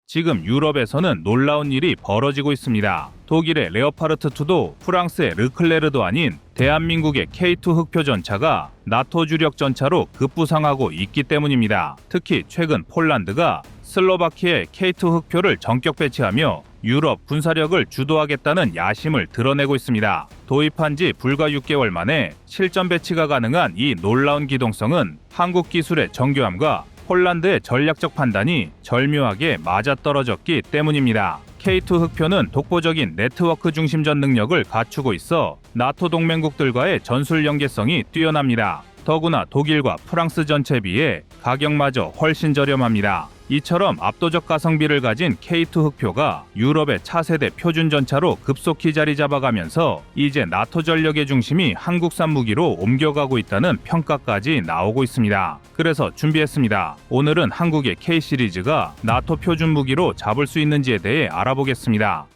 지금 유럽에서는 놀라운 일이 벌어지고 있습니다. 독일의 레오파르트2도 프랑스의 르클레르도 아닌 대한민국의 K2 흑표 전차가 나토 주력 전차로 급부상하고 있기 때문입니다. 특히 최근 폴란드가 슬로바키아의 K2 흑표를 전격 배치하며 유럽 군사력을 주도하겠다는 야심을 드러내고 있습니다. 도입한 지 불과 6개월 만에 실전 배치가 가능한 이 놀라운 기동성은 한국 기술의 정교함과 폴란드의 전략적 판단이 절묘하게 맞아떨어졌기 때문입니다. K2 흑표는 독보적인 네트워크 중심전 능력을 갖추고 있어 나토 동맹국들과의 전술 연계성이 뛰어납니다. 더구나 독일과 프랑스 전체에 비해 가격마저 훨씬 저렴합니다. 이처럼 압도적 가성비를 가진 K2 흑표가 유럽의 차세대 표준 전차로 급속히 자리 잡아가면서 이제 나토 전력의 중심이 한국산 무기로 옮겨가고 있다는 평가까지 나오고 있습니다. 그래서 준비했습니다. 오늘은 한국의 K 시리즈가 나토 표준 무기로 잡을 수 있는지에 대해 알아보겠습니다.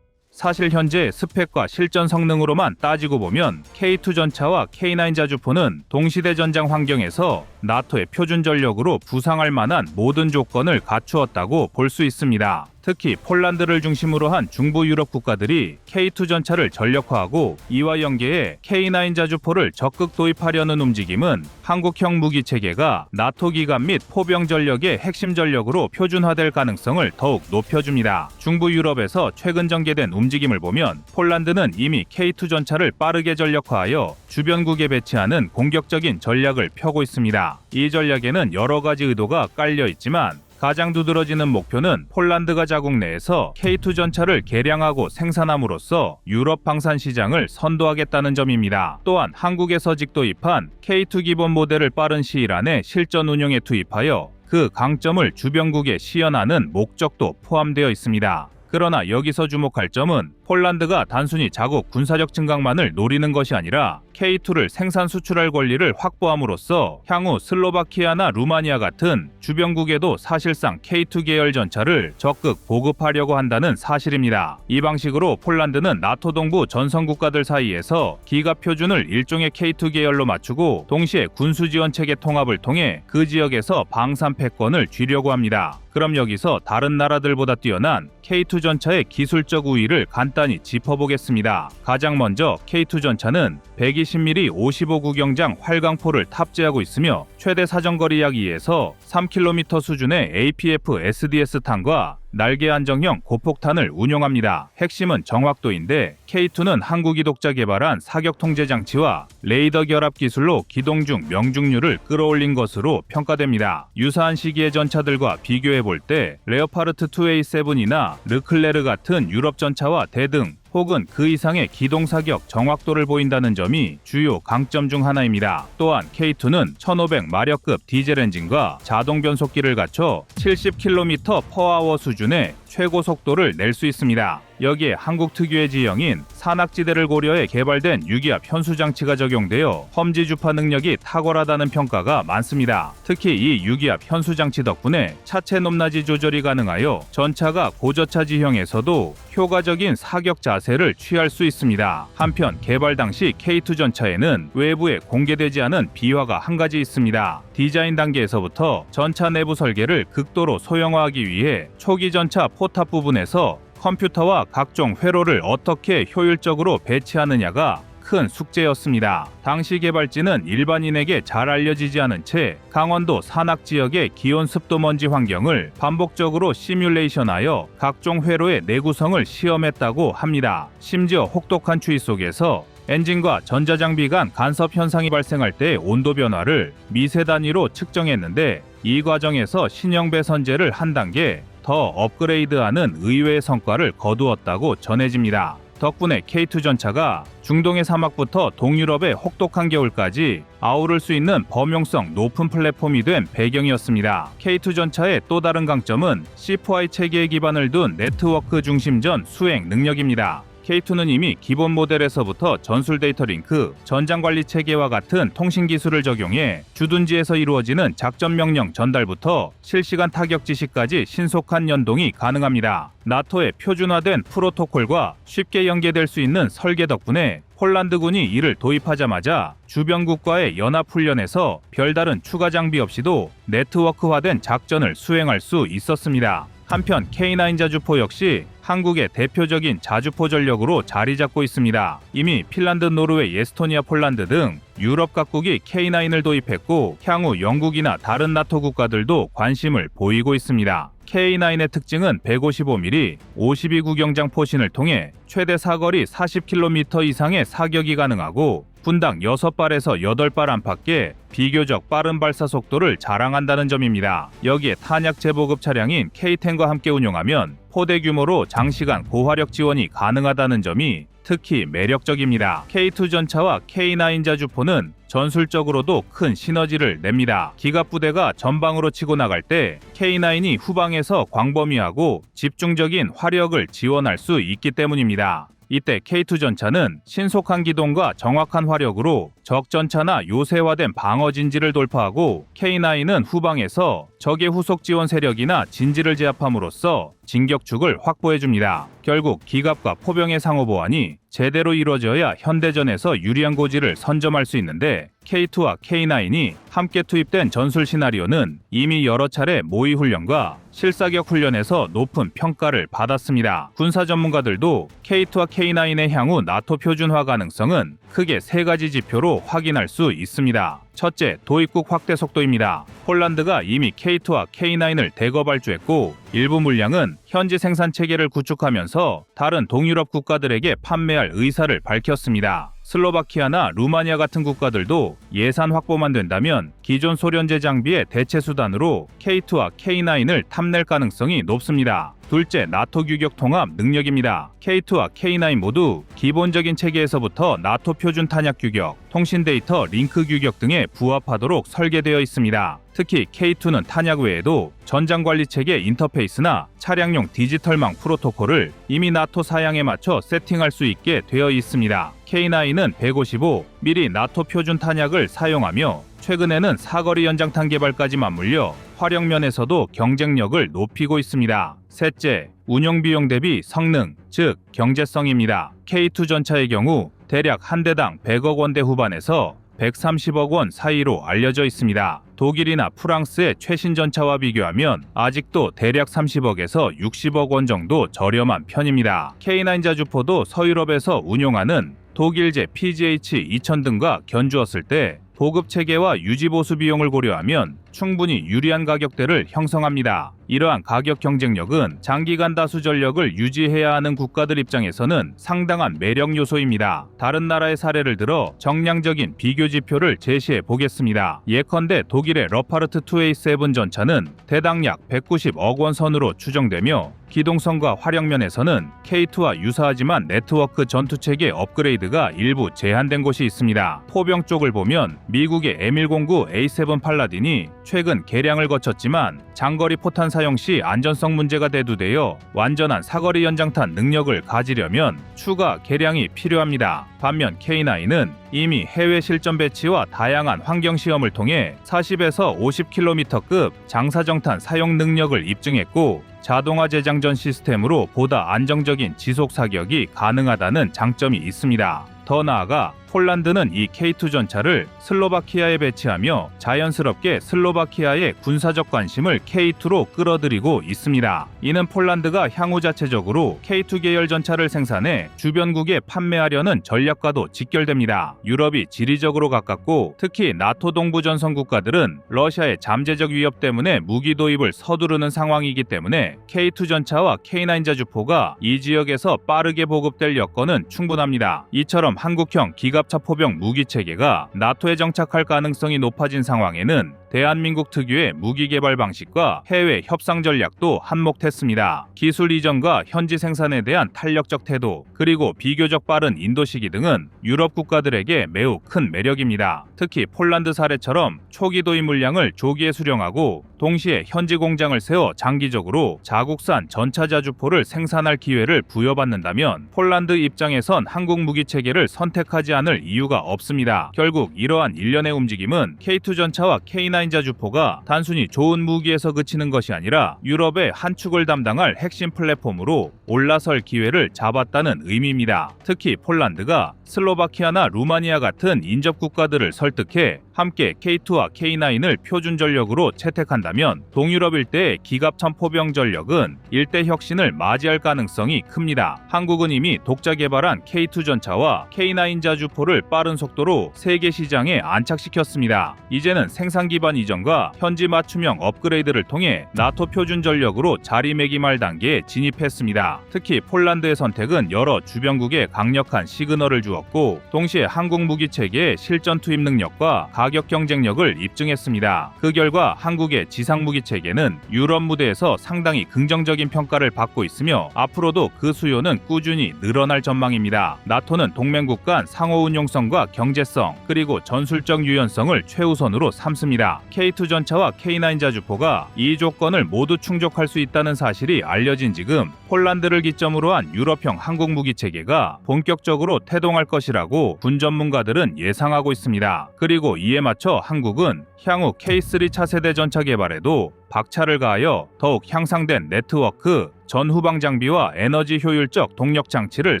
사실 현재 스펙과 실전 성능으로만 따지고 보면 K2 전차와 K9 자주포는 동시대 전장 환경에서 나토의 표준 전력으로 부상할 만한 모든 조건을 갖추었다고 볼 수 있습니다. 특히 폴란드를 중심으로 한 중부 유럽 국가들이 K2 전차를 전력화하고 이와 연계해 K9 자주포를 적극 도입하려는 움직임은 한국형 무기 체계가 나토 기간 및 포병 전력의 핵심 전력으로 표준화될 가능성을 더욱 높여줍니다. 중부 유럽에서 최근 전개된 움직임을 보면 폴란드는 이미 K2 전차를 빠르게 전력화하여 주변국에 배치하는 공격적인 전략을 펴고 있습니다. 이 전략에는 여러 가지 의도가 깔려 있지만 가장 두드러지는 목표는 폴란드가 자국 내에서 K2 전차를 개량하고 생산함으로써 유럽 방산 시장을 선도하겠다는 점입니다. 또한 한국에서 직도입한 K2 기본 모델을 빠른 시일 안에 실전 운용에 투입하여 그 강점을 주변국에 시연하는 목적도 포함되어 있습니다. 그러나 여기서 주목할 점은 폴란드가 단순히 자국 군사력 증강만을 노리는 것이 아니라 K2를 생산 수출할 권리를 확보함으로써 향후 슬로바키아나 루마니아 같은 주변국에도 사실상 K2 계열 전차를 적극 보급하려고 한다는 사실입니다. 이 방식으로 폴란드는 나토 동부 전선 국가들 사이에서 기갑 표준을 일종의 K2 계열로 맞추고 동시에 군수 지원 체계 통합을 통해 그 지역에서 방산 패권을 쥐려고 합니다. 그럼 여기서 다른 나라들보다 뛰어난 K2 전차의 기술적 우위를 간단히 짚어보겠습니다. 가장 먼저 K2 전차는 120mm 55구경장 활강포를 탑재하고 있으며 최대 사정거리 약 2에서 3km 수준의 APF SDS 탄과 날개 안정형 고폭탄을 운용합니다. 핵심은 정확도인데 K2는 한국이 독자 개발한 사격 통제 장치와 레이더 결합 기술로 기동 중 명중률을 끌어올린 것으로 평가됩니다. 유사한 시기의 전차들과 비교해 볼 때 레오파르트 2A7이나 르클레르 같은 유럽 전차와 대등 혹은 그 이상의 기동 사격 정확도를 보인다는 점이 주요 강점 중 하나입니다. 또한 K2는 1500마력급 디젤 엔진과 자동 변속기를 갖춰 70km/h 수준의 최고 속도를 낼 수 있습니다. 여기에 한국 특유의 지형인 산악지대를 고려해 개발된 유기압 현수 장치가 적용되어 험지 주파 능력이 탁월하다는 평가가 많습니다. 특히 이 유기압 현수 장치 덕분에 차체 높낮이 조절이 가능하여 전차가 고저차 지형에서도 효과적인 사격 자세를 취할 수 있습니다. 한편 개발 당시 K2 전차에는 외부에 공개되지 않은 비화가 한 가지 있습니다. 디자인 단계에서부터 전차 내부 설계를 극도로 소형화하기 위해 초기 전차 포탑 부분에서 컴퓨터와 각종 회로를 어떻게 효율적으로 배치하느냐가 큰 숙제였습니다. 당시 개발진은 일반인에게 잘 알려지지 않은 채 강원도 산악 지역의 기온 습도 먼지 환경을 반복적으로 시뮬레이션하여 각종 회로의 내구성을 시험했다고 합니다. 심지어 혹독한 추위 속에서 엔진과 전자장비 간 간섭 현상이 발생할 때 온도 변화를 미세 단위로 측정했는데 이 과정에서 신형 배선제를 한 단계 더 업그레이드하는 의외의 성과를 거두었다고 전해집니다. 덕분에 K2 전차가 중동의 사막부터 동유럽의 혹독한 겨울까지 아우를 수 있는 범용성 높은 플랫폼이 된 배경이었습니다. K2 전차의 또 다른 강점은 C4I 체계에 기반을 둔 네트워크 중심전 수행 능력입니다. K2는 이미 기본 모델에서부터 전술 데이터 링크, 전장관리 체계와 같은 통신 기술을 적용해 주둔지에서 이루어지는 작전 명령 전달부터 실시간 타격 지시까지 신속한 연동이 가능합니다. 나토의 표준화된 프로토콜과 쉽게 연계될 수 있는 설계 덕분에 폴란드군이 이를 도입하자마자 주변 국가의 연합훈련에서 별다른 추가 장비 없이도 네트워크화된 작전을 수행할 수 있었습니다. 한편 K9 자주포 역시 한국의 대표적인 자주포 전력으로 자리 잡고 있습니다. 이미 핀란드, 노르웨이, 에스토니아, 폴란드 등 유럽 각국이 K9을 도입했고 향후 영국이나 다른 나토 국가들도 관심을 보이고 있습니다. K9의 특징은 155mm 52구경장 포신을 통해 최대 사거리 40km 이상의 사격이 가능하고 분당 6발에서 8발 안팎의 비교적 빠른 발사 속도를 자랑한다는 점입니다. 여기에 탄약 재보급 차량인 K10과 함께 운용하면 포대 규모로 장시간 고화력 지원이 가능하다는 점이 특히 매력적입니다. K2 전차와 K9 자주포는 전술적으로도 큰 시너지를 냅니다. 기갑부대가 전방으로 치고 나갈 때 K9이 후방에서 광범위하고 집중적인 화력을 지원할 수 있기 때문입니다. 이때 K2 전차는 신속한 기동과 정확한 화력으로 적 전차나 요새화된 방어 진지를 돌파하고 K9은 후방에서 적의 후속 지원 세력이나 진지를 제압함으로써 진격축을 확보해줍니다. 결국 기갑과 포병의 상호 보완이 제대로 이루어져야 현대전에서 유리한 고지를 선점할 수 있는데 K2와 K9이 함께 투입된 전술 시나리오는 이미 여러 차례 모의 훈련과 실사격 훈련에서 높은 평가를 받았습니다. 군사 전문가들도 K2와 K9의 향후 나토 표준화 가능성은 크게 3가지 지표로 확인할 수 있습니다. 첫째, 도입국 확대 속도입니다. 폴란드가 이미 K2와 K9을 대거 발주했고 일부 물량은 현지 생산 체계를 구축하면서 다른 동유럽 국가들에게 판매할 의사를 밝혔습니다. 슬로바키아나 루마니아 같은 국가들도 예산 확보만 된다면 기존 소련제 장비의 대체 수단으로 K2와 K9을 탐낼 가능성이 높습니다. 둘째, 나토 규격 통합 능력입니다. K2와 K9 모두 기본적인 체계에서부터 나토 표준 탄약 규격, 통신 데이터 링크 규격 등에 부합하도록 설계되어 있습니다. 특히 K2는 탄약 외에도 전장관리체계 인터페이스나 차량용 디지털망 프로토콜을 이미 나토 사양에 맞춰 세팅할 수 있게 되어 있습니다. K9은 155mm 나토 표준 탄약을 사용하며 최근에는 사거리 연장탄 개발까지 맞물려 화력면에서도 경쟁력을 높이고 있습니다. 셋째, 운영 비용 대비 성능, 즉 경제성입니다. K2 전차의 경우 대략 한 대당 100억 원대 후반에서 130억 원 사이로 알려져 있습니다. 독일이나 프랑스의 최신 전차와 비교하면 아직도 대략 30억에서 60억 원 정도 저렴한 편입니다. K9 자주포도 서유럽에서 운용하는 독일제 PGH-2000 등과 견주었을 때 보급 체계와 유지 보수 비용을 고려하면 충분히 유리한 가격대를 형성합니다. 이러한 가격 경쟁력은 장기간 다수 전력을 유지해야 하는 국가들 입장에서는 상당한 매력 요소입니다. 다른 나라의 사례를 들어 정량적인 비교 지표를 제시해 보겠습니다. 예컨대 독일의 러파르트 2A7 전차는 대당 약 190억 원 선으로 추정되며 기동성과 화력면에서는 K2와 유사하지만 네트워크 전투체계 업그레이드가 일부 제한된 곳이 있습니다. 포병 쪽을 보면 미국의 M109A7 팔라딘이 최근 개량을 거쳤지만 장거리 포탄 사용 시 안전성 문제가 대두되어 완전한 사거리 연장탄 능력을 가지려면 추가 개량이 필요합니다. 반면 K9은 이미 해외 실전 배치와 다양한 환경 시험을 통해 40에서 50km급 장사정탄 사용 능력을 입증했고 자동화 재장전 시스템으로 보다 안정적인 지속 사격이 가능하다는 장점이 있습니다. 더 나아가 폴란드는 이 K2 전차를 슬로바키아에 배치하며 자연스럽게 슬로바키아의 군사적 관심을 K2로 끌어들이고 있습니다. 이는 폴란드가 향후 자체적으로 K2 계열 전차를 생산해 주변국에 판매하려는 전략과도 직결됩니다. 유럽이 지리적으로 가깝고 특히 나토 동부 전선 국가들은 러시아의 잠재적 위협 때문에 무기 도입을 서두르는 상황이기 때문에 K2 전차와 K9 자주포가 이 지역에서 빠르게 보급될 여건은 충분합니다. 이처럼 한국형 기갑차 포병 무기 체계가 나토에 정착할 가능성이 높아진 상황에는 대한민국 특유의 무기 개발 방식과 해외 협상 전략도 한몫했습니다. 기술 이전과 현지 생산에 대한 탄력적 태도, 그리고 비교적 빠른 인도 시기 등은 유럽 국가들에게 매우 큰 매력입니다. 특히 폴란드 사례처럼 초기 도입 물량을 조기에 수령하고 동시에 현지 공장을 세워 장기적으로 자국산 전차 자주포를 생산할 기회를 부여받는다면 폴란드 입장에선 한국 무기 체계를 선택하지 않을 이유가 없습니다. 결국 이러한 일련의 움직임은 K2 전차와 K9 자주포가 단순히 좋은 무기에서 그치는 것이 아니라 유럽의 한 축을 담당할 핵심 플랫폼으로 올라설 기회를 잡았다는 의미입니다. 특히 폴란드가 슬로바키아나 루마니아 같은 인접 국가들을 설득해 함께 K2와 K9을 표준 전력으로 채택한다면 동유럽 일대의 기갑 포병 전력은 일대 혁신을 맞이할 가능성이 큽니다. 한국은 이미 독자 개발한 K2 전차와 K9 자주포를 빠른 속도로 세계 시장에 안착시켰습니다. 이제는 생산 기반 이전과 현지 맞춤형 업그레이드를 통해 나토 표준 전력으로 자리매김할 단계에 진입했습니다. 특히 폴란드의 선택은 여러 주변국에 강력한 시그널을 주었고 동시에 한국 무기 체계의 실전 투입 능력과 가격 경쟁력을 입증했습니다. 그 결과 한국의 지상 무기 체계는 유럽 무대에서 상당히 긍정적인 평가를 받고 있으며 앞으로도 그 수요는 꾸준히 늘어날 전망입니다. 나토는 동맹국 간 상호 운용성과 경제성 그리고 전술적 유연성을 최우선으로 삼습니다. K2 전차와 K9 자주포가 이 조건을 모두 충족할 수 있다는 사실이 알려진 지금 폴란드를 기점으로 한 유럽형 한국 무기 체계가 본격적으로 태동할 것이라고 군 전문가들은 예상하고 있습니다. 그리고 이에 맞춰 한국은 향후 K3 차세대 전차 개발에도 박차를 가하여 더욱 향상된 네트워크, 전후방 장비와 에너지 효율적 동력 장치를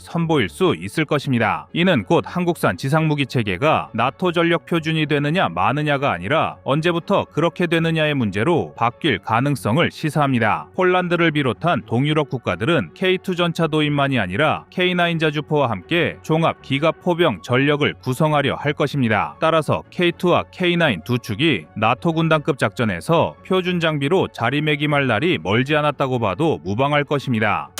선보일 수 있을 것입니다. 이는 곧 한국산 지상무기 체계가 나토 전력 표준이 되느냐 마느냐가 아니라 언제부터 그렇게 되느냐의 문제로 바뀔 가능성을 시사합니다. 폴란드를 비롯한 동유럽 국가들은 K2 전차 도입만이 아니라 K9 자주포와 함께 종합 기갑 포병 전력을 구성하려 할 것입니다. 따라서 K2와 K9 두 축이 나토 군단급 작전에서 표준 장비로 자리매김할 날이 멀지 않았다고 봐도 무방할 것입니다.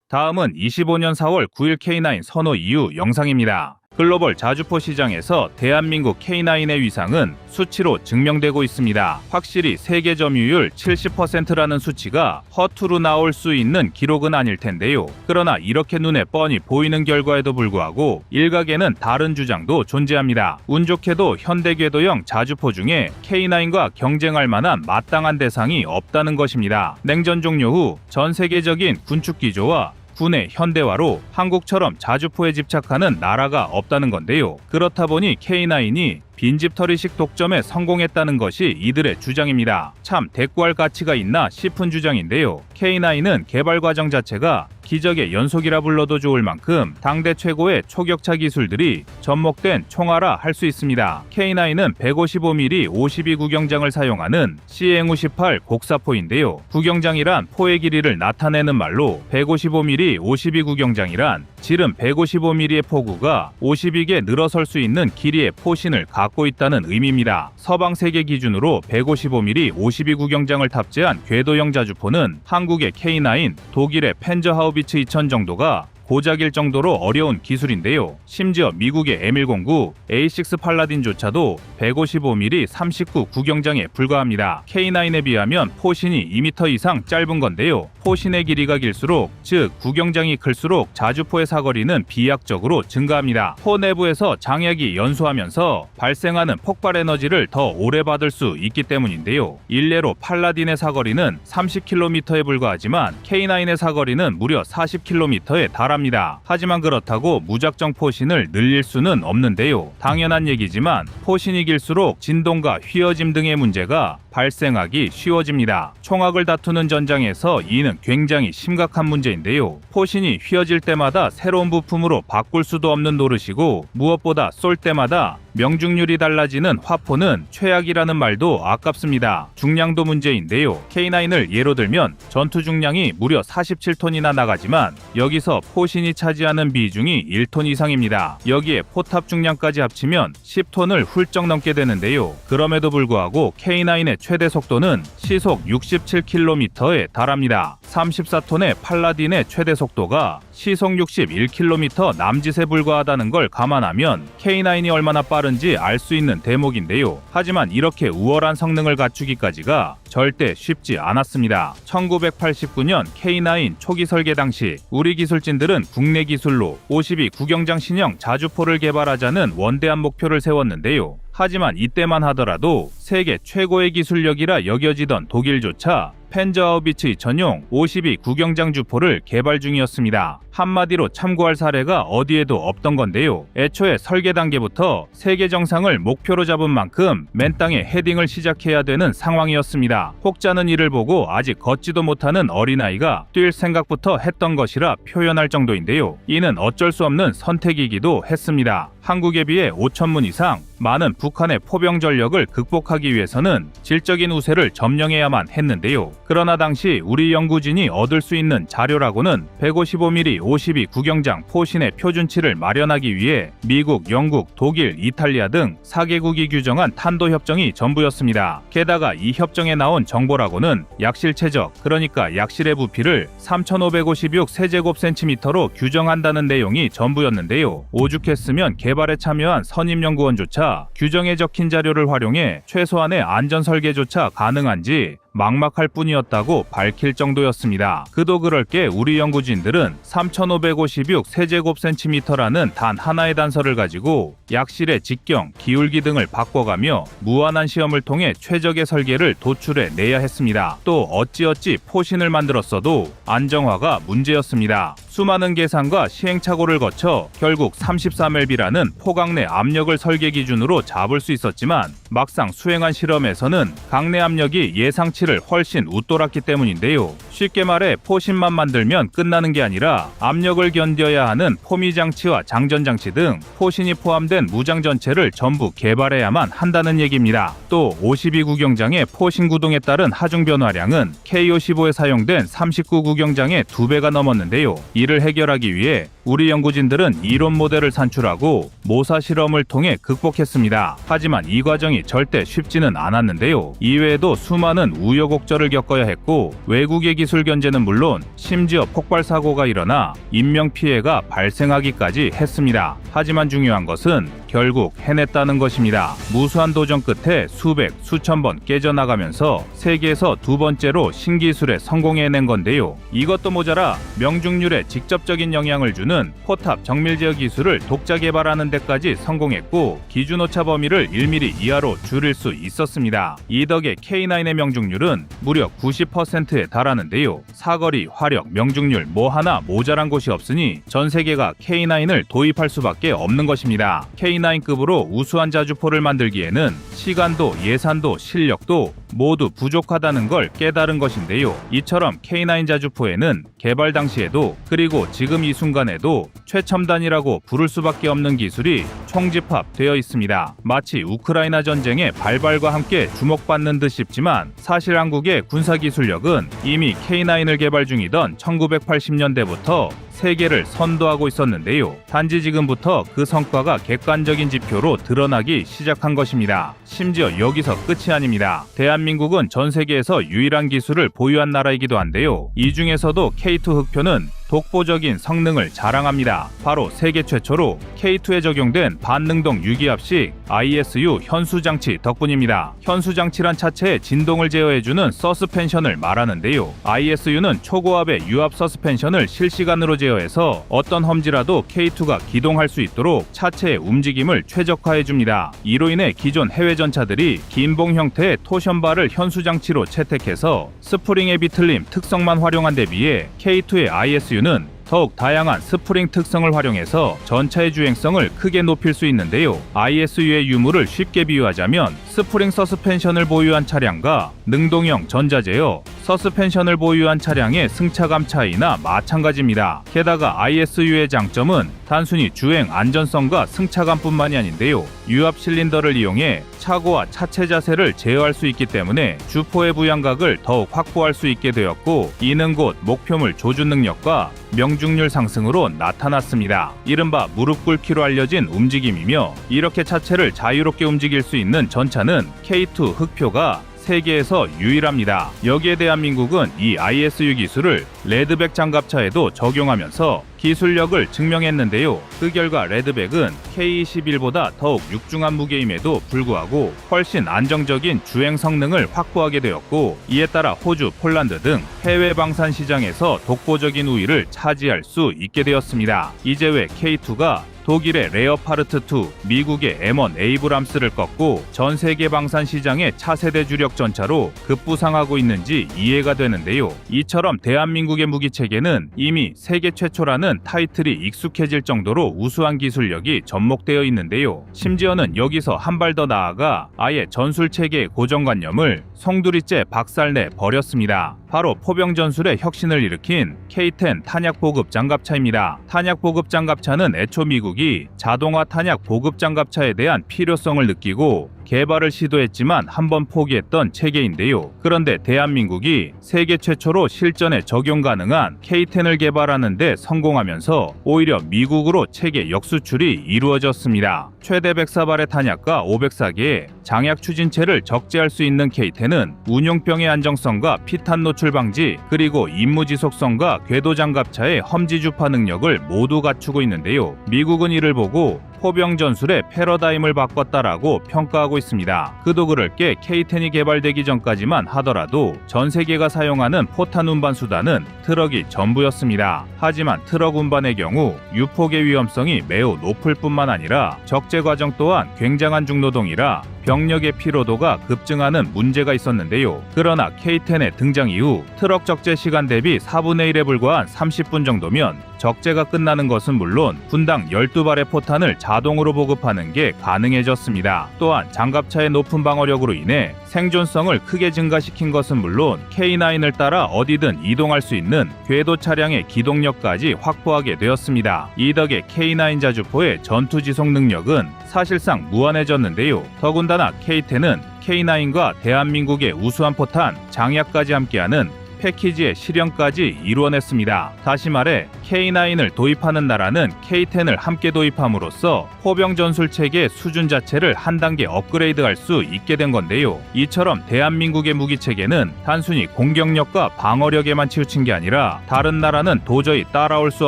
다음은 25년 4월 9일 K9 선호 이후 영상입니다. 글로벌 자주포 시장에서 대한민국 K9의 위상은 수치로 증명되고 있습니다. 확실히 세계 점유율 70%라는 수치가 허투루 나올 수 있는 기록은 아닐 텐데요. 그러나 이렇게 눈에 뻔히 보이는 결과에도 불구하고 일각에는 다른 주장도 존재합니다. 운 좋게도 현대 궤도형 자주포 중에 K9과 경쟁할 만한 마땅한 대상이 없다는 것입니다. 냉전 종료 후 전 세계적인 군축 기조와 군의 현대화로 한국처럼 자주포에 집착하는 나라가 없다는 건데요. 그렇다 보니 K9이 빈집털이식 독점에 성공했다는 것이 이들의 주장입니다. 참 대꾸할 가치가 있나 싶은 주장인데요. K9은 개발 과정 자체가 기적의 연속이라 불러도 좋을 만큼 당대 최고의 초격차 기술들이 접목된 총알화 할 수 있습니다. K9은 155mm 52 구경장을 사용하는 CNU-18 곡사포인데요. 구경장이란 포의 길이를 나타내는 말로 155mm 52 구경장이란 지름 155mm의 포구가 52개 늘어설 수 있는 길이의 포신을 갖고 있다는 의미입니다. 서방 세계 기준으로 155mm 52 구경장을 탑재한 궤도형 자주포는 한국의 K9, 독일의 펜저 하우비츠 2000 정도가 고작일 정도로 어려운 기술인데요. 심지어 미국의 M109, A6 팔라딘조차도 155mm 39 구경장에 불과합니다. K9에 비하면 포신이 2m 이상 짧은 건데요. 포신의 길이가 길수록, 즉 구경장이 클수록 자주포의 사거리는 비약적으로 증가합니다. 포 내부에서 장약이 연소하면서 발생하는 폭발 에너지를 더 오래 받을 수 있기 때문인데요. 일례로 팔라딘의 사거리는 30km에 불과하지만 K9의 사거리는 무려 40km에 달합니다. 하지만 그렇다고 무작정 포신을 늘릴 수는 없는데요. 당연한 얘기지만 포신이 길수록 진동과 휘어짐 등의 문제가 발생하기 쉬워집니다. 총악을 다투는 전장에서 이는 굉장히 심각한 문제인데요. 포신이 휘어질 때마다 새로운 부품으로 바꿀 수도 없는 노릇이고 무엇보다 쏠 때마다 명중률이 달라지는 화포는 최악이라는 말도 아깝습니다. 중량도 문제인데요. K9을 예로 들면 전투 중량이 무려 47톤이나 나가지만 여기서 포신이 차지하는 비중이 1톤 이상입니다. 여기에 포탑 중량까지 합치면 10톤을 훌쩍 넘게 되는데요. 그럼에도 불구하고 K9의 최대 속도는 시속 67km에 달합니다. 34톤의 팔라딘의 최대 속도가 시속 61km 남짓에 불과하다는 걸 감안하면 K9이 얼마나 빠른지 알 수 있는 대목인데요. 하지만 이렇게 우월한 성능을 갖추기까지가 절대 쉽지 않았습니다. 1989년 K9 초기 설계 당시 우리 기술진들은 국내 기술로 52 구경장 신형 자주포를 개발하자는 원대한 목표를 세웠는데요. 하지만 이때만 하더라도 세계 최고의 기술력이라 여겨지던 독일조차 펜저하우비츠 2000용 52 구경장 주포를 개발 중이었습니다. 한마디로 참고할 사례가 어디에도 없던 건데요. 애초에 설계 단계부터 세계 정상을 목표로 잡은 만큼 맨 땅에 헤딩을 시작해야 되는 상황이었습니다. 혹자는 이를 보고 아직 걷지도 못하는 어린아이가 뛸 생각부터 했던 것이라 표현할 정도인데요. 이는 어쩔 수 없는 선택이기도 했습니다. 한국에 비해 5,000문 이상 많은 북한의 포병 전력을 극복하기 위해서는 질적인 우세를 점령해야만 했는데요. 그러나 당시 우리 연구진이 얻을 수 있는 자료라고는 155mm 52 구경장 포신의 표준치를 마련하기 위해 미국, 영국, 독일, 이탈리아 등 4개국이 규정한 탄도 협정이 전부였습니다. 게다가 이 협정에 나온 정보라고는 약실 최적, 그러니까 약실의 부피를 3,556 세제곱센티미터로 규정한다는 내용이 전부였는데요. 오죽했으면 개발에 참여한 선임연구원조차 규정에 적힌 자료를 활용해 최소한의 안전 설계조차 가능한지 막막할 뿐이었다고 밝힐 정도였습니다. 그도 그럴 게 우리 연구진들은 3,556 세제곱센티미터라는 단 하나의 단서를 가지고 약실의 직경, 기울기 등을 바꿔가며 무한한 시험을 통해 최적의 설계를 도출해 내야 했습니다. 또 어찌어찌 포신을 만들었어도 안정화가 문제였습니다. 수많은 계산과 시행착오를 거쳐 결국 33LB라는 포강 내 압력을 설계 기준으로 잡을 수 있었지만 막상 수행한 실험에서는 강내 압력이 예상치를 훨씬 웃돌았기 때문인데요. 쉽게 말해 포신만 만들면 끝나는 게 아니라 압력을 견뎌야 하는 포미 장치와 장전 장치 등 포신이 포함된 무장 전체를 전부 개발해야만 한다는 얘기입니다. 또 52 구경장의 포신 구동에 따른 하중 변화량은 K55에 사용된 39 구경장의 2배가 넘었는데요. 이를 해결하기 위해 우리 연구진들은 이론 모델을 산출하고 모사 실험을 통해 극복했습니다. 하지만 이 과정이 절대 쉽지는 않았는데요. 이외에도 수많은 우여곡절을 겪어야 했고 외국의 기술 견제는 물론 심지어 폭발 사고가 일어나 인명 피해가 발생하기까지 했습니다. 하지만 중요한 것은 결국 해냈다는 것입니다. 무수한 도전 끝에 수백, 수천 번 깨져나가면서 세계에서 두 번째로 신기술에 성공해낸 건데요. 이것도 모자라 명중률에 직접적인 영향을 주는 포탑 정밀 제어 기술을 독자 개발하는 데까지 성공했고 기준 오차 범위를 1mm 이하로 줄일 수 있었습니다. 이 덕에 K9의 명중률은 무려 90%에 달하는데요. 사거리, 화력, 명중률 뭐 하나 모자란 곳이 없으니 전 세계가 K9을 도입할 수밖에 없는 것입니다. K9급으로 우수한 자주포를 만들기에는 시간도 예산도 실력도 모두 부족하다는 걸 깨달은 것인데요. 이처럼 K9 자주포에는 개발 당시에도 그리고 지금 이 순간에도 최첨단이라고 부를 수밖에 없는 기술이 총집합되어 있습니다. 마치 우크라이나 전쟁의 발발과 함께 주목받는 듯 싶지만 사실 한국의 군사기술력은 이미 K9을 개발 중이던 1980년대부터 세계를 선도하고 있었는데요. 단지 지금부터 그 성과가 객관적인 지표로 드러나기 시작한 것입니다. 심지어 여기서 끝이 아닙니다. 대한민국은 전 세계에서 유일한 기술을 보유한 나라이기도 한데요. 이 중에서도 K2 흑표는 독보적인 성능을 자랑합니다. 바로 세계 최초로 K2에 적용된 반능동 유기압식 ISU 현수장치 덕분입니다. 현수장치란 차체의 진동을 제어해주는 서스펜션을 말하는데요. ISU는 초고압의 유압 서스펜션을 실시간으로 제어해서 어떤 험지라도 K2가 기동할 수 있도록 차체의 움직임을 최적화해줍니다. 이로 인해 기존 해외 전차들이 긴봉 형태의 토션바를 현수장치로 채택해서 스프링의 비틀림 특성만 활용한 데 비해 K2의 ISU는 더욱 다양한 스프링 특성을 활용해서 전차의 주행성을 크게 높일 수 있는데요. ISU의 유무를 쉽게 비유하자면 스프링 서스펜션을 보유한 차량과 능동형 전자제어, 서스펜션을 보유한 차량의 승차감 차이나 마찬가지입니다. 게다가 ISU의 장점은 단순히 주행 안전성과 승차감뿐만이 아닌데요. 유압 실린더를 이용해 차고와 차체 자세를 제어할 수 있기 때문에 주포의 부양각을 더욱 확보할 수 있게 되었고 이는 곧 목표물 조준 능력과 명중률 상승으로 나타났습니다. 이른바 무릎 꿇기로 알려진 움직임이며 이렇게 차체를 자유롭게 움직일 수 있는 전차는 K2 흑표가 세계에서 유일합니다. 여기에 대한민국은 이 ISU 기술을 레드백 장갑차에도 적용하면서 기술력을 증명했는데요. 그 결과 레드백은 K-21보다 더욱 육중한 무게임에도 불구하고 훨씬 안정적인 주행 성능을 확보하게 되었고, 이에 따라 호주, 폴란드 등 해외 방산 시장에서 독보적인 우위를 차지할 수 있게 되었습니다. 이제 왜 K2가 독일의 레어파르트 2, 미국의 M1 에이브람스를 꺾고 전 세계 방산 시장의 차세대 주력 전차로 급부상하고 있는지 이해가 되는데요. 이처럼 대한민국의 무기 체계는 이미 세계 최초라는 타이틀이 익숙해질 정도로 우수한 기술력이 접목되어 있는데요. 심지어는 여기서 한 발 더 나아가 아예 전술 체계의 고정관념을 송두리째 박살내 버렸습니다. 바로 포병 전술의 혁신을 일으킨 K-10 탄약 보급 장갑차입니다. 탄약 보급 장갑차는 애초 미국이 자동화 탄약 보급 장갑차에 대한 필요성을 느끼고 개발을 시도했지만 한번 포기했던 체계인데요. 그런데 대한민국이 세계 최초로 실전에 적용 가능한 K-10을 개발하는 데 성공하면서 오히려 미국으로 체계 역수출이 이루어졌습니다. 최대 104발의 탄약과 504개의 장약 추진체를 적재할 수 있는 K-10은 운용병의 안정성과 피탄 노출 방지, 그리고 임무 지속성과 궤도 장갑차의 험지 주파 능력을 모두 갖추고 있는데요. 미국은 이를 보고 포병 전술의 패러다임을 바꿨다라고 평가하고 있습니다. 그도 그럴 게 K-10이 개발되기 전까지만 하더라도 전 세계가 사용하는 포탄 운반 수단은 트럭이 전부였습니다. 하지만 트럭 운반의 경우 유폭의 위험성이 매우 높을 뿐만 아니라 적재 과정 또한 굉장한 중노동이라 병력의 피로도가 급증하는 문제가 있었는데요. 그러나 K-10의 등장 이후 트럭 적재 시간 대비 4분의 1에 불과한 30분 정도면 적재가 끝나는 것은 물론 분당 12발의 포탄을 자동으로 보급하는 게 가능해졌습니다. 또한 장갑차의 높은 방어력으로 인해 생존성을 크게 증가시킨 것은 물론 K9을 따라 어디든 이동할 수 있는 궤도 차량의 기동력까지 확보하게 되었습니다. 이 덕에 K9 자주포의 전투 지속 능력은 사실상 무한해졌는데요. 더군다나 K-10은 K9과 대한민국의 우수한 포탄, 장약까지 함께하는 패키지의 실현까지 이루어냈습니다. 다시 말해 K9을 도입하는 나라는 K-10을 함께 도입함으로써 포병 전술 체계 수준 자체를 한 단계 업그레이드할 수 있게 된 건데요. 이처럼 대한민국의 무기 체계는 단순히 공격력과 방어력에만 치우친 게 아니라 다른 나라는 도저히 따라올 수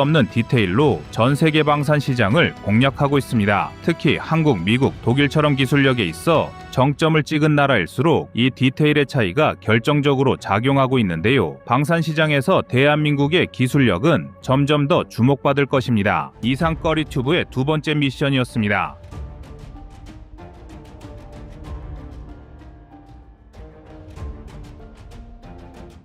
없는 디테일로 전 세계 방산 시장을 공략하고 있습니다. 특히 한국, 미국, 독일처럼 기술력에 있어 정점을 찍은 나라일수록 이 디테일의 차이가 결정적으로 작용하고 있는데요. 방산 시장에서 대한민국의 기술력은 점점 더 주목받을 것입니다. 이상 꺼리튜브의 두 번째 미션이었습니다.